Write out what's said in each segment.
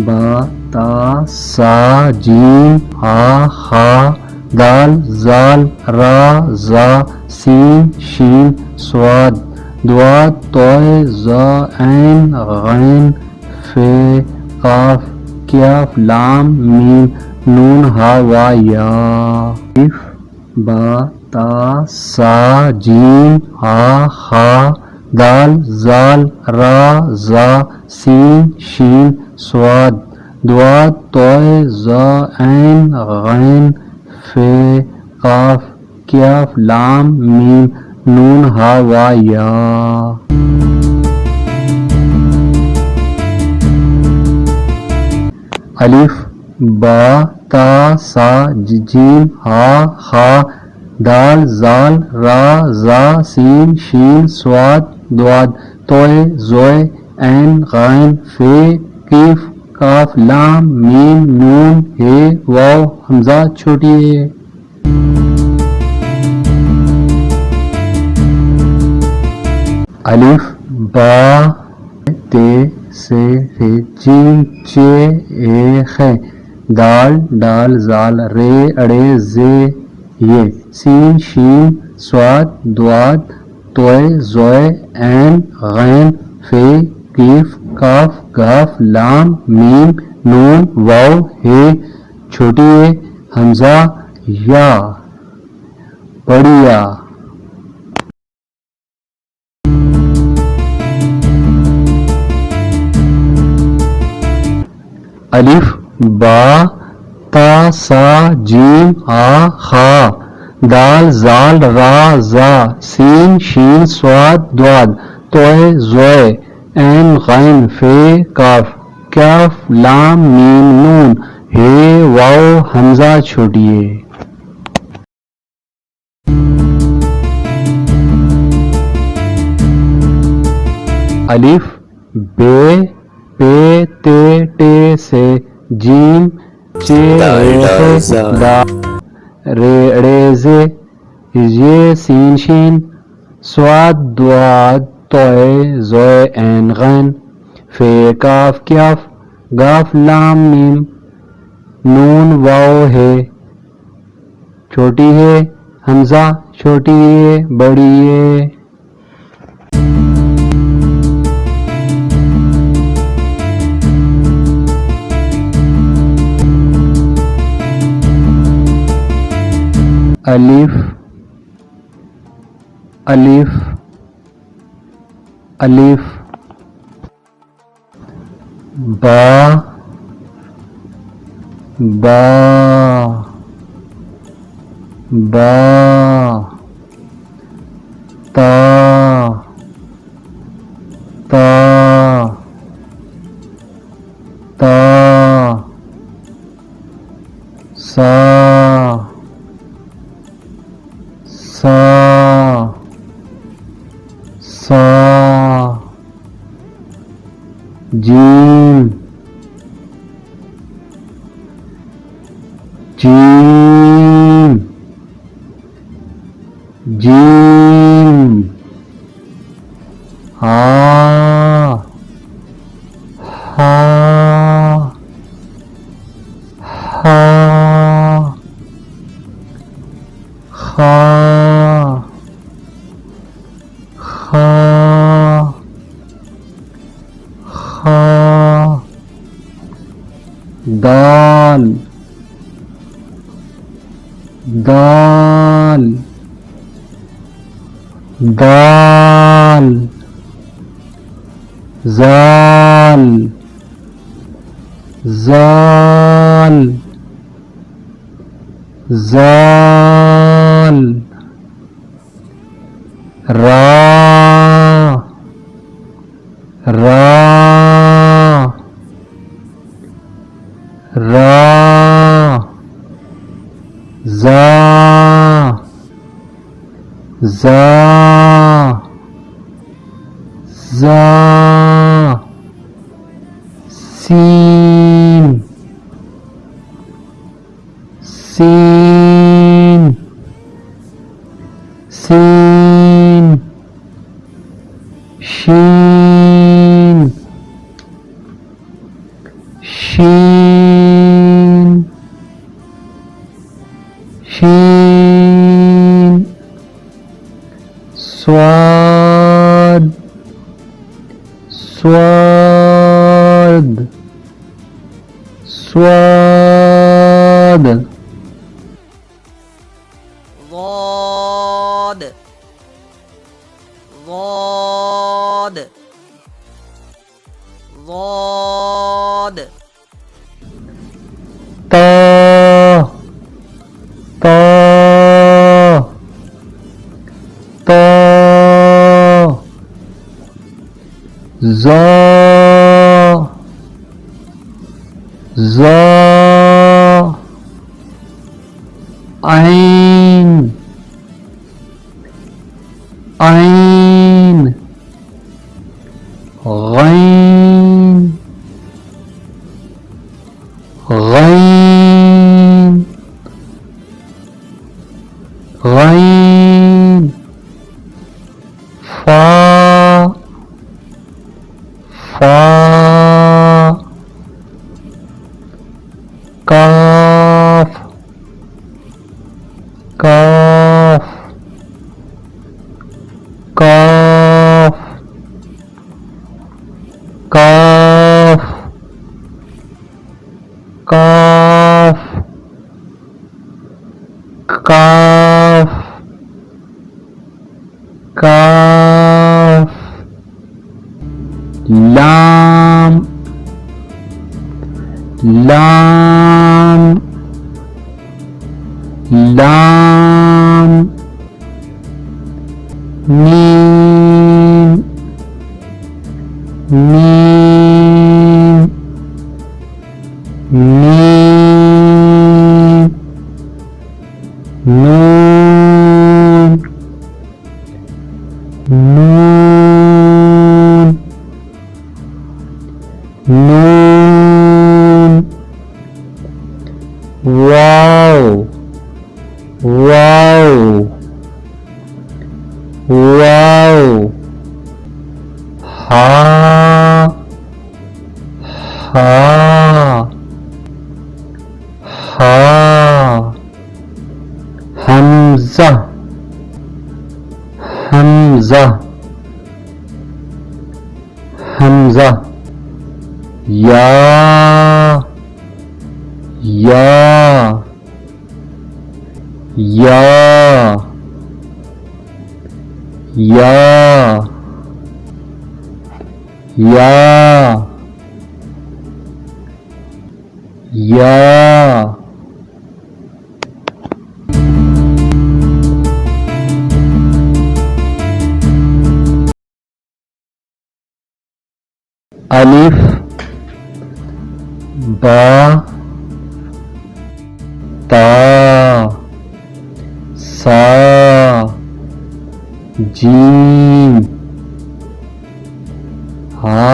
बा ता सा जीम हा खा दाल जाल रा जा सीन शीन स्वाद द्वाद तोय ज़ा ऐन गैन फे काफ क्याफ लाम मीम नून हा वा या अलिफ बा ता सा जीम हा खा दाल जाल रा जा सीन शीन स्वाद द्वाद तोय ज़ा ऐन गैन फे काफ क्याफ लाम मीम नून हा वा या अलिफ बा ता सा जीम हा खा दाल जाल रा जा सीन शीन स्वाद द्वाद तोय ज़ोय ऐन गैन फे कीफ काफ लाम मीम नून हे वाव हमजा छोटी है। अलिफ बा ते से रे जीम चे ए खे दाल डाल जाल रे अड़े जे ये सीन शीन स्वाद द्वाद तोय ज़ोय ऐन गैन फे कीफ काफ गाफ लाम मीम नून वाव हे छोटी ए हमजा या बढ़िया। अलिफ बा ता सा जीम हा खा दाल जाल रा जा सीन शीन स्वाद द्वाद तोय ज़ोय ऐन गैन फे काफ क्याफ लाम मीम नून हे वाव हमजा छोड़िए। अलिफ बे पे ते टे से जीम चे दा रे अड़े जे ये सीन शीन स्वाद द्वाद तोय ज़ोय ऐन गैन फे काफ क्याफ गाफ लाम मीम नून वाव है छोटी है हमजा छोटी है बड़ी है। अलिफ अलिफ अलिफ बा बा बा ता ता ता सा सा सा जीम जीम जीम हा हा हा खा खा खा दाल दाल दाल जाल जाल जाल रा रा रा जा जा जा सीन सीन सीन शीन शीन स्वाद स्वाद स्वाद ضاد ضاد ضاد تا تا تا زا زا عين عين غين غين غين فا فا काफ काफ काफ काफ काफ काफ काफ लाम लाम लाम मीम मीम मीम नून नून नून वाव वाव वाव हा हा हा हमजा हमजा हमजा या या या या या या अलिफ बा ता सा जीम हा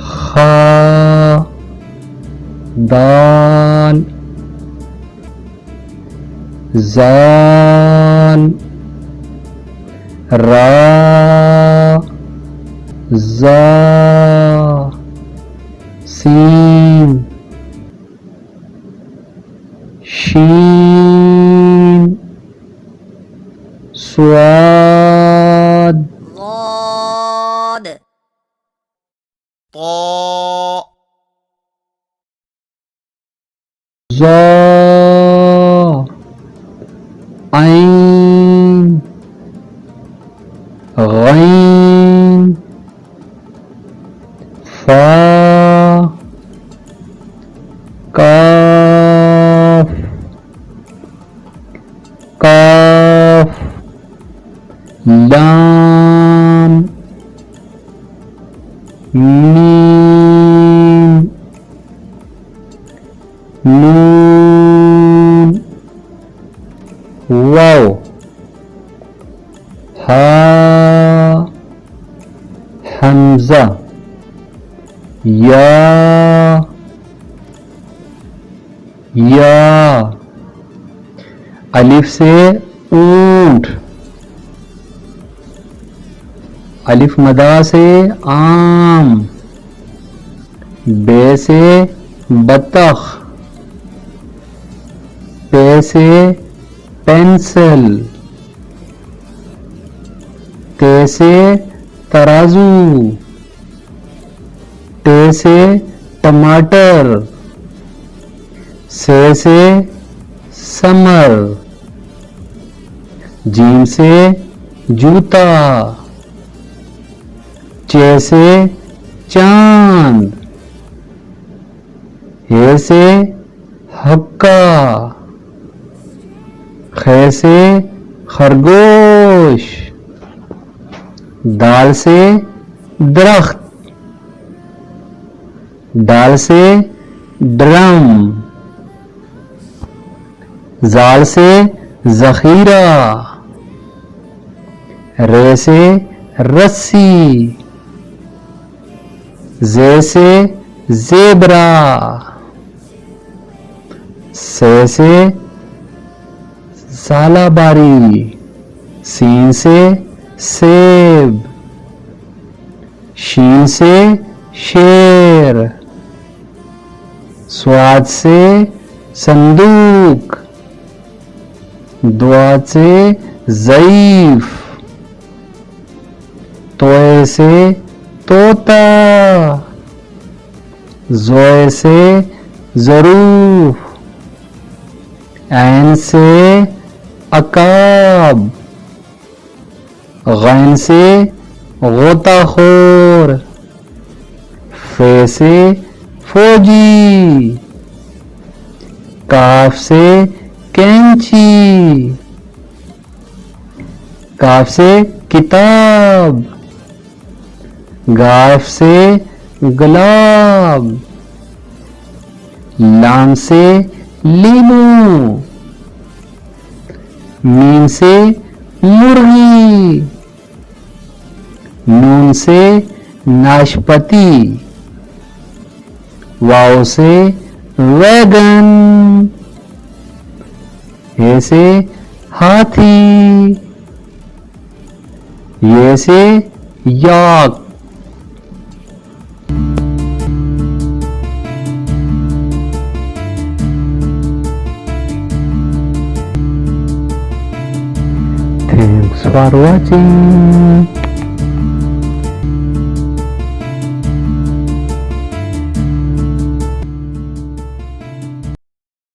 खा दाल जान रा जा सीन शीन स्वाद ضاد طاء जा ऐन गैन फा काफ काफ लाम मीम नून वाव हा हमजा या अलिफ से ऊंट, अलिफ मदा से आम, बे से बतख, पे से पेंसिल, ते से तराजू, टे से टमाटर, से समर, जीम से जूता, चे से चांद, हे से हक्का, खे से खरगोश, दाल से दरख्त, डाल से ड्रम, जाल से जखीरा, रे से रस्सी, जे से जेबरा, से सालाबारी, सीन से सेब, शीन से शेर, स्वाद से संदूक, दुआ से ज़ईफ, तोए से तोता, जोए से ज़रूफ, ऐन से अकाब, गैन से गोताखोर, फे से फौजी, काफ से कैंची, काफ से किताब, गाफ से गुलाब, लाम से लीमू, मीम से मुर्गी, नून से नाशपाती, वाव से वैगन, हे से हाथी, ये से याक। Thanks for watching.